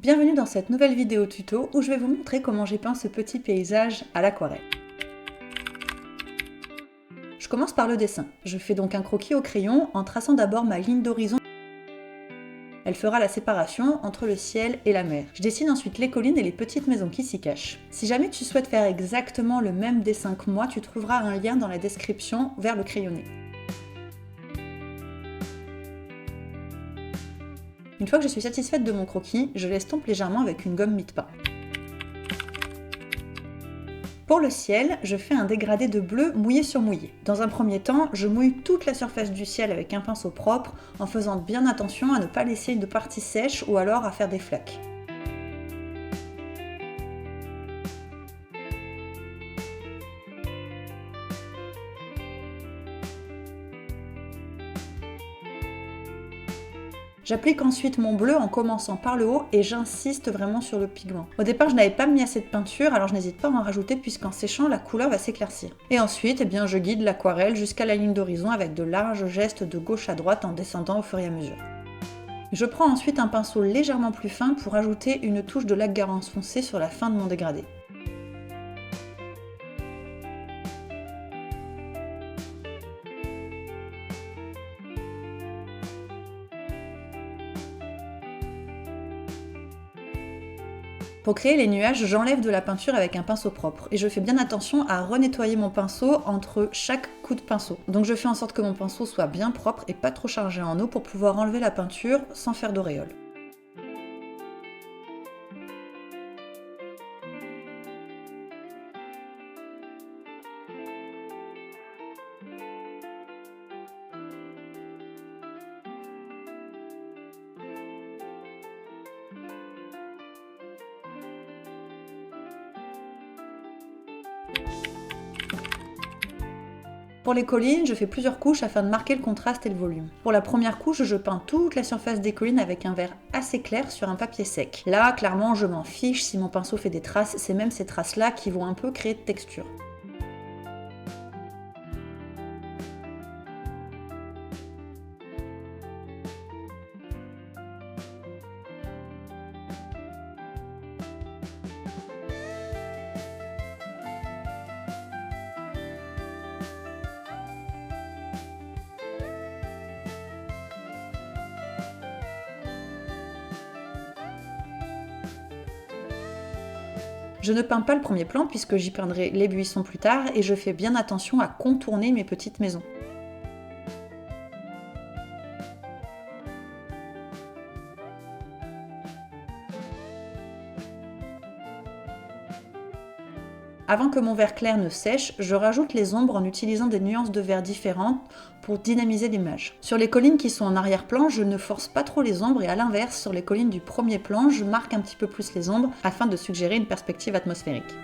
Bienvenue dans cette nouvelle vidéo tuto où je vais vous montrer comment j'ai peint ce petit paysage à l'aquarelle. Je commence par le dessin. Je fais donc un croquis au crayon en traçant d'abord ma ligne d'horizon. Elle fera la séparation entre le ciel et la mer. Je dessine ensuite les collines et les petites maisons qui s'y cachent. Si jamais tu souhaites faire exactement le même dessin que moi, tu trouveras un lien dans la description vers le crayonné. Une fois que je suis satisfaite de mon croquis, je l'estompe légèrement avec une gomme mie-de-pain. Pour le ciel, je fais un dégradé de bleu mouillé sur mouillé. Dans un premier temps, je mouille toute la surface du ciel avec un pinceau propre en faisant bien attention à ne pas laisser une partie sèche ou alors à faire des flaques. J'applique ensuite mon bleu en commençant par le haut et j'insiste vraiment sur le pigment. Au départ, je n'avais pas mis assez de peinture, alors je n'hésite pas à en rajouter puisqu'en séchant, la couleur va s'éclaircir. Et ensuite, je guide l'aquarelle jusqu'à la ligne d'horizon avec de larges gestes de gauche à droite en descendant au fur et à mesure. Je prends ensuite un pinceau légèrement plus fin pour ajouter une touche de lac Garance foncé sur la fin de mon dégradé. Pour créer les nuages, j'enlève de la peinture avec un pinceau propre et je fais bien attention à renettoyer mon pinceau entre chaque coup de pinceau. Donc je fais en sorte que mon pinceau soit bien propre et pas trop chargé en eau pour pouvoir enlever la peinture sans faire d'auréole. Pour les collines, je fais plusieurs couches afin de marquer le contraste et le volume. Pour la première couche, je peins toute la surface des collines avec un vert assez clair sur un papier sec. Là, clairement, je m'en fiche si mon pinceau fait des traces, c'est même ces traces-là qui vont un peu créer de texture. Je ne peins pas le premier plan puisque j'y peindrai les buissons plus tard et je fais bien attention à contourner mes petites maisons. Avant que mon vert clair ne sèche, je rajoute les ombres en utilisant des nuances de vert différentes pour dynamiser l'image. Sur les collines qui sont en arrière-plan, je ne force pas trop les ombres et à l'inverse, sur les collines du premier plan, je marque un petit peu plus les ombres afin de suggérer une perspective atmosphérique.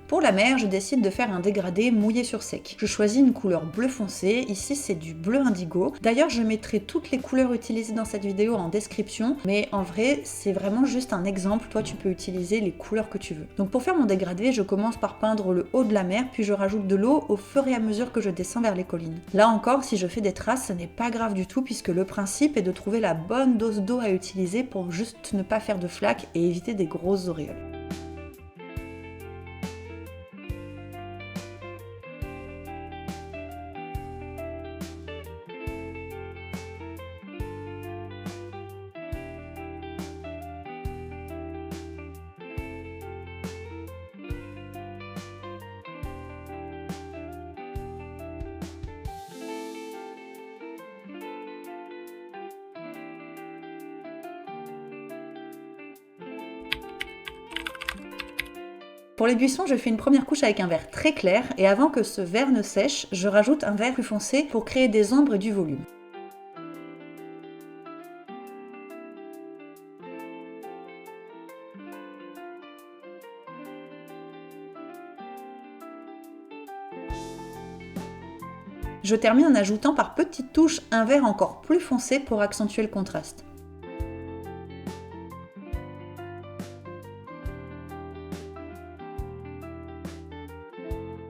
Pour la mer, je décide de faire un dégradé mouillé sur sec. Je choisis une couleur bleu foncé, ici c'est du bleu indigo. D'ailleurs, je mettrai toutes les couleurs utilisées dans cette vidéo en description, mais en vrai, c'est vraiment juste un exemple, toi tu peux utiliser les couleurs que tu veux. Donc pour faire mon dégradé, je commence par peindre le haut de la mer, puis je rajoute de l'eau au fur et à mesure que je descends vers les collines. Là encore, si je fais des traces, ce n'est pas grave du tout, puisque le principe est de trouver la bonne dose d'eau à utiliser pour juste ne pas faire de flaques et éviter des grosses auréoles. Pour les buissons, je fais une première couche avec un vert très clair et avant que ce vert ne sèche, je rajoute un vert plus foncé pour créer des ombres et du volume. Je termine en ajoutant par petites touches un vert encore plus foncé pour accentuer le contraste.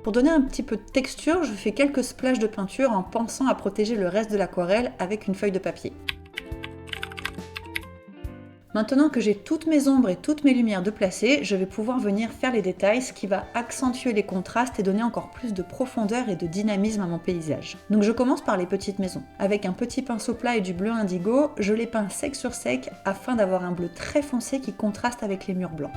Pour donner un petit peu de texture, je fais quelques splashes de peinture en pensant à protéger le reste de l'aquarelle avec une feuille de papier. Maintenant que j'ai toutes mes ombres et toutes mes lumières de placées, je vais pouvoir venir faire les détails, ce qui va accentuer les contrastes et donner encore plus de profondeur et de dynamisme à mon paysage. Donc je commence par les petites maisons. Avec un petit pinceau plat et du bleu indigo, je les peins sec sur sec afin d'avoir un bleu très foncé qui contraste avec les murs blancs.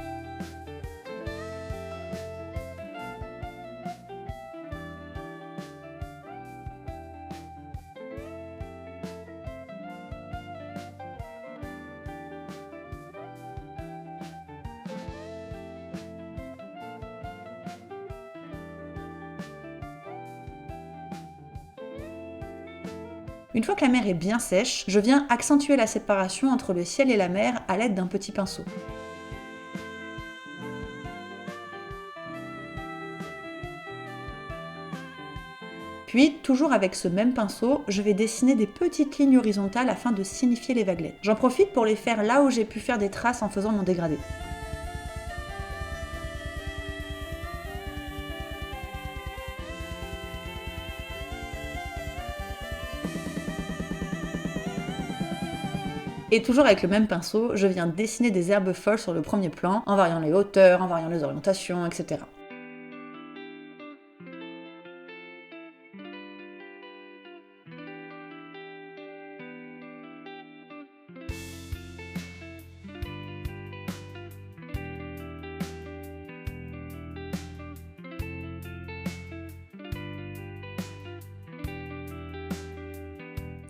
Une fois que la mer est bien sèche, je viens accentuer la séparation entre le ciel et la mer à l'aide d'un petit pinceau. Puis, toujours avec ce même pinceau, je vais dessiner des petites lignes horizontales afin de signifier les vaguelettes. J'en profite pour les faire là où j'ai pu faire des traces en faisant mon dégradé. Et toujours avec le même pinceau, je viens dessiner des herbes folles sur le premier plan, en variant les hauteurs, en variant les orientations, etc.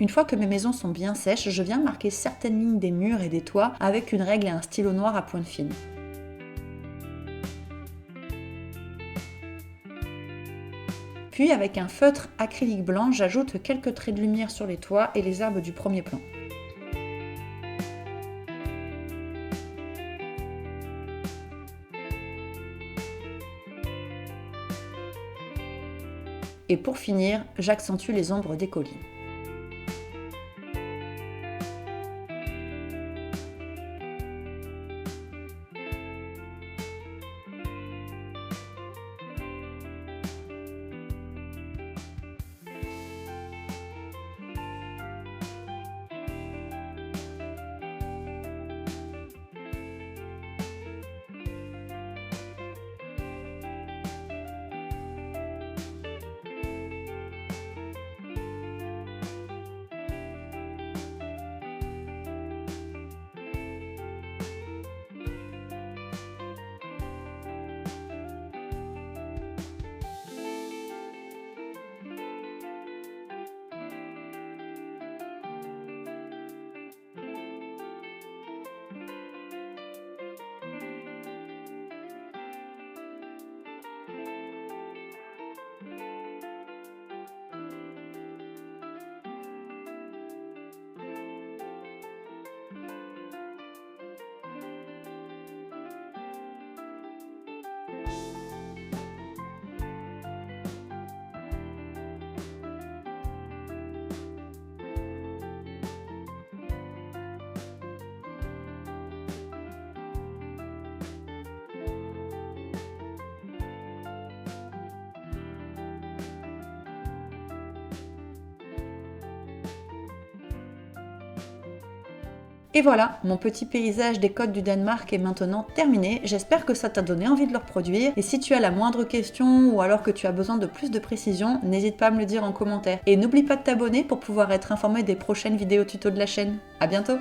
Une fois que mes maisons sont bien sèches, je viens marquer certaines lignes des murs et des toits avec une règle et un stylo noir à pointe fine. Puis avec un feutre acrylique blanc, j'ajoute quelques traits de lumière sur les toits et les arbres du premier plan. Et pour finir, j'accentue les ombres des collines. Et voilà, mon petit paysage des côtes du Danemark est maintenant terminé. J'espère que ça t'a donné envie de le reproduire. Et si tu as la moindre question ou alors que tu as besoin de plus de précision, n'hésite pas à me le dire en commentaire. Et n'oublie pas de t'abonner pour pouvoir être informé des prochaines vidéos tuto de la chaîne. À bientôt!